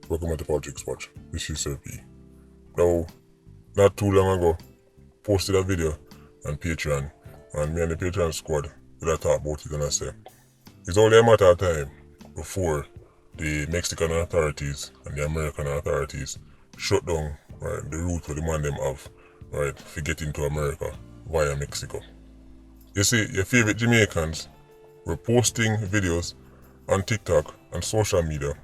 Welcome to Politricks Watch. This is Sir P. Now, not too long ago, posted a video on Patreon, and me and the Patreon squad did a talk about it, and I say it's only a matter of time before the Mexican authorities and the American authorities shut down the route where the man them have for getting to America via Mexico. You see, your favorite Jamaicans were posting videos on TikTok and social media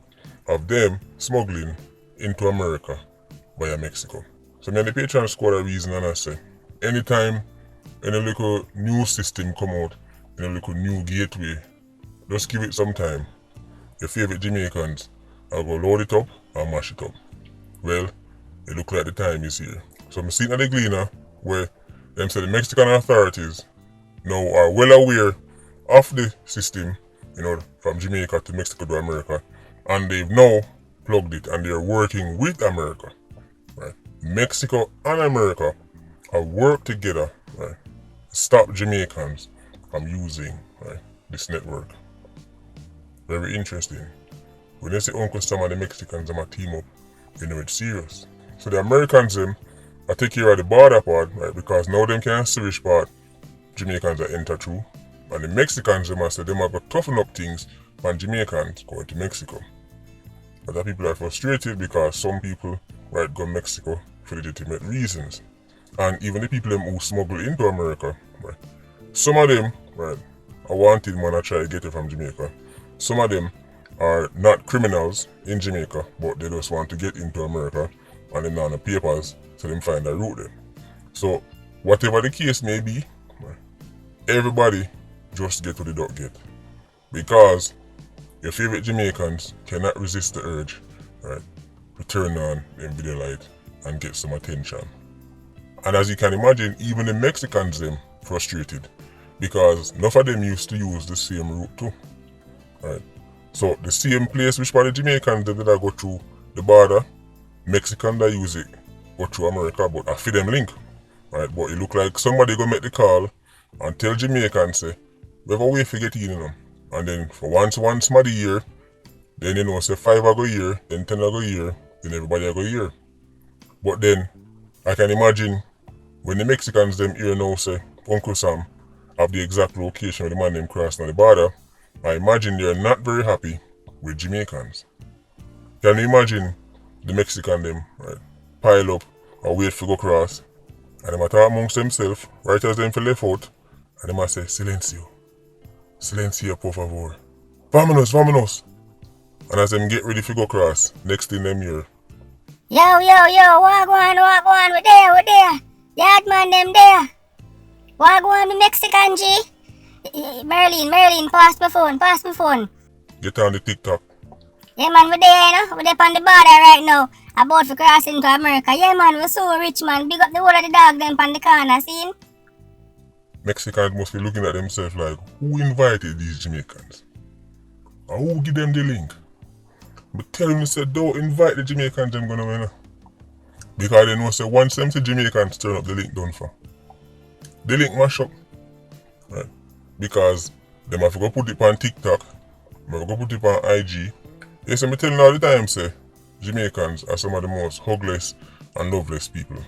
of them smuggling into America via Mexico. So me and the Patreon squad a reason, and I say, anytime any little new system come out, in a little new gateway, just give it some time. Your favorite Jamaicans are go load it up and mash it up. Well, it look like the time is here. So I'm sitting at the Gleaner where them say the Mexican authorities now are well aware of the system, from Jamaica to Mexico to America, and they've now plugged it and they're working with America. Mexico and America have worked together to stop Jamaicans from using this network. Very interesting. When they say Uncle Sam and the Mexicans are team up, you know it's serious. So the Americans them are take care of the border part, because now them can't see which part Jamaicans are enter through. And the Mexicans them say them are going to toughen up things when Jamaicans going to Mexico. But the people are frustrated because some people go to Mexico for legitimate reasons. And even the people them who smuggle into America, some of them are wanted man to try to get it from Jamaica. Some of them are not criminals in Jamaica, but they just want to get into America and them not on the papers, so them find a route there. So whatever the case may be, everybody just get what they don't get. Because your favorite Jamaicans cannot resist the urge, to turn on them video light and get some attention. And as you can imagine, even the Mexicans them frustrated because enough of them used to use the same route too. So the same place which part the Jamaicans did go through the border, Mexicans that use it go through America, but I feed them link. But it look like somebody go make the call and tell Jamaicans say, we have a way to get in. And then for once somebody here, then say 5 a go here, then 10 a go here, then everybody a go here. But then I can imagine when the Mexicans them here now say Uncle Sam have the exact location where the man them crossing the border, I imagine they're not very happy with Jamaicans. Can you imagine the Mexican them pile up or wait for go cross, and them talk amongst themselves right as them for left out, and them say silencio, silencio por favor, vámonos, vámonos. And as them get ready for go cross, next thing them hear, yo, wagwan, we're there. Yard man them there. Wagwan, the Mexican G. Merlin, pass my phone. Get on the TikTok. Yeah man, we're there, we're there on the border right now, about to cross into America. Yeah man, we're so rich man, big up the whole of the dog them on the corner, see? Mexicans must be looking at themselves like, who invited these Jamaicans? Or who give them the link? But tell them, say, don't invite the Jamaicans them gonna win. Because they know, say, once them see Jamaicans turn up, the link done for. The link mash up. Because them have to go put it on TikTok, them have to go put it on IG. Yes, I'm telling all the time, say, Jamaicans are some of the most hugless and loveless people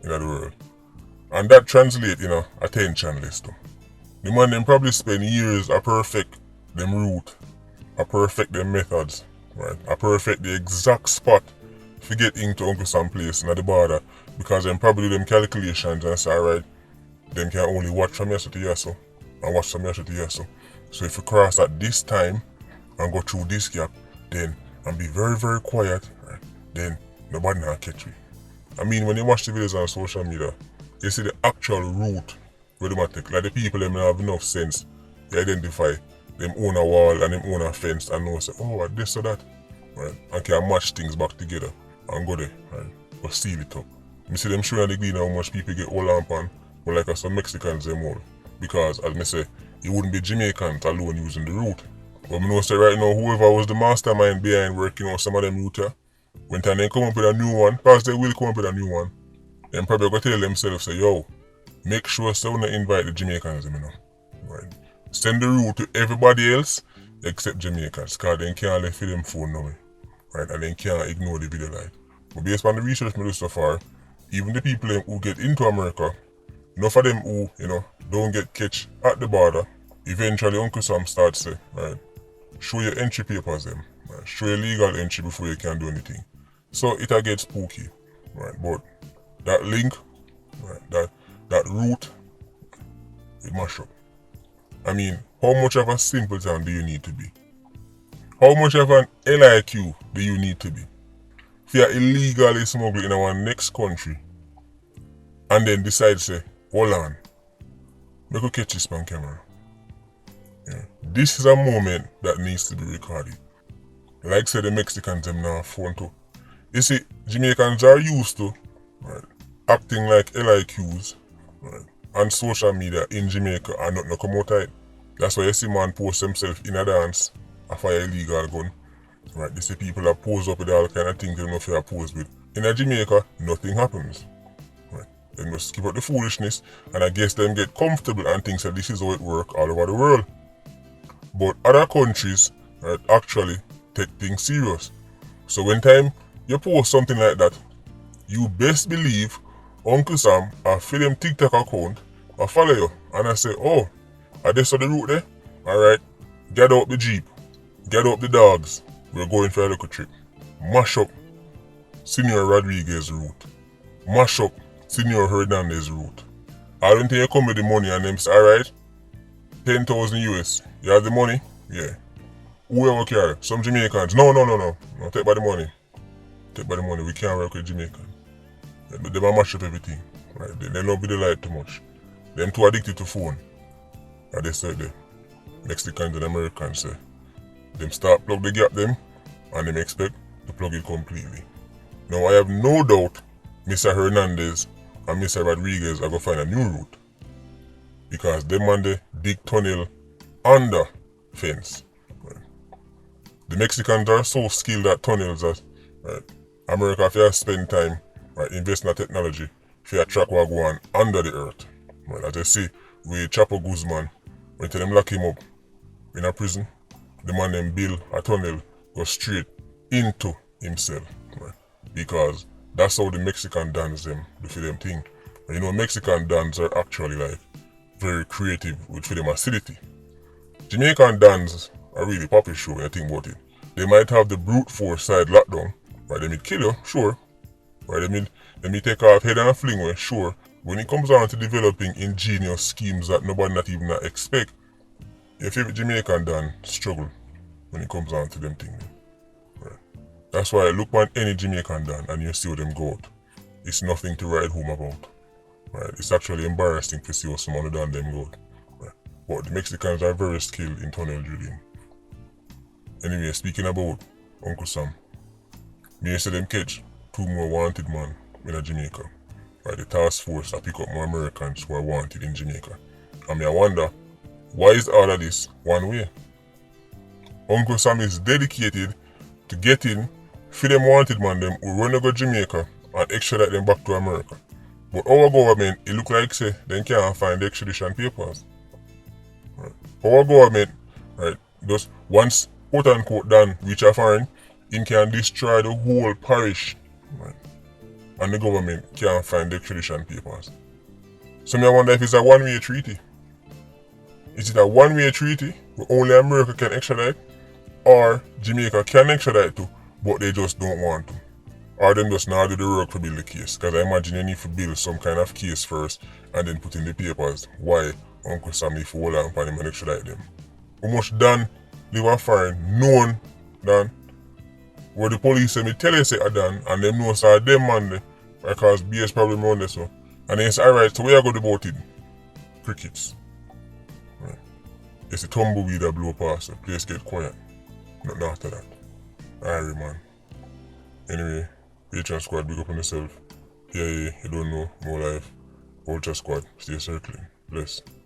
in the world. And that translates in attention list. The man them probably spend years to perfect them route, to perfect them methods, to perfect the exact spot to get into Uncle Sam place in the border, because them probably do them calculations and say, alright, them can only watch from yesterday to yesterday and watch from yesterday to yesterday. So if you cross at this time and go through this gap, then and be very, very quiet, then nobody can catch you. I mean, when you watch the videos on social media, you see the actual route where they take. Like the people them have enough sense to identify them own a wall and them own a fence and know say, oh, this or that, and can match things back together and go there, or seal it up. You see them showing the Gleaner how much people get all on, but like some Mexicans them all. Because as I say, it wouldn't be Jamaicans alone using the route. But I know say right now, whoever was the mastermind behind working on some of them route, when time they come up with a new one, because they will come up with a new one, then probably go tell themselves, say, yo, make sure someone invite the Jamaicans, Send the route to everybody else except Jamaicans, because they can't let for them phone now. right? And then can't ignore the video light. But based on the research I do so far, even the people who get into America, enough of them who, don't get catch at the border, eventually Uncle Sam starts to, right, show your entry papers them, right, show your legal entry before you can do anything. So it'll get spooky, right? But that link, right, that route, it mash up. I mean, how much of a simpleton do you need to be? How much of an LIQ do you need to be? If you are illegally smuggling in our next country and then decide to say, hold on, we could catch this on camera. Yeah. This is a moment that needs to be recorded. Like say the Mexicans them now phone too. You see, Jamaicans are used to, right, acting like LIQs, right, on social media in Jamaica and not come out it. That's why you see man post himself in a dance, a fire illegal gun. Right, you see people that pose up with all kind of things they don't know if you are posed with. In Jamaica, nothing happens. Right. They must keep up the foolishness and I guess them get comfortable and think that this is how it works all over the world. But other countries, right, actually take things serious. So when time you post something like that, you best believe Uncle Sam or fill them TikTok account or follow you and I say, oh, are this on the route there? Alright, get out the Jeep, get out the dogs. We're going for a little trip. Mash up Senior Rodriguez route. Mash up Senior Hernandez route. I don't think you come with the money and them say, alright, 10,000 US. You have the money? Yeah. Whoever carry. Some Jamaicans. No. Take by the money. Take by the money. We can't work with Jamaican. They mash up everything. Right? They don't be the light too much. Them too addicted to phone. And they say the Mexicans and Americans say. Them start plug the gap them and them expect to plug it completely. Now I have no doubt Mr. Hernandez and Mr. Rodriguez are going to find a new route. Because them on the dig tunnel under fence. Right. The Mexicans are so skilled at tunnels that, right, America if you spend time, right, investing in technology, if you track what go on under the earth. Right. As I see with Chapo Guzman, when them lock him up in a prison, the man them build a tunnel go straight into himself. Right? Because that's how the Mexican dance them do for them thing. And Mexican dance are actually like very creative with for them acidity. Jamaican dance are really poppy show when you think about it. They might have the brute force side lockdown, right? They may kill you, sure. Right? They may take off head and a fling way, sure. When it comes down to developing ingenious schemes that nobody not even expect, your favorite Jamaican done struggle when it comes down to them things. Right. That's why I look on any Jamaican done and you see how them go out. It's nothing to write home about. Right. It's actually embarrassing to see how someone done them go out. Right. But the Mexicans are very skilled in tunnel drilling. Anyway, speaking about Uncle Sam, me say them catch 2 more wanted man in Jamaica. Right. The task force that pick up more Americans who are wanted in Jamaica. And I wonder, why is all of this one way? Uncle Sam is dedicated to getting for them wanted man them who run to go Jamaica and extradite them back to America. But our government, it look like say they can't find the extradition papers. Right. Our government, right, just once quote unquote done reach a foreign, it can destroy the whole parish. Right. And the government can't find the extradition papers. So I wonder if it's a one-way treaty. Is it a one-way treaty where only America can extradite, or Jamaica can extradite too, but they just don't want to? Or them just not do the work to build the case? Because I imagine you need to build some kind of case first and then put in the papers why Uncle Sam if you hold on for him and extradite them. How much done live a foreign known done where the police say me tell you say I done and them know say them man there because BS problem around there so. And then say alright, so where you go about it? Crickets. Right. It's a tumbleweed that blow past, the place get quiet. Nothing after that. Alright man. Anyway, Patreon squad, big up on yourself. Yeah, you don't know, more life. Ultra squad, stay circling. Bless.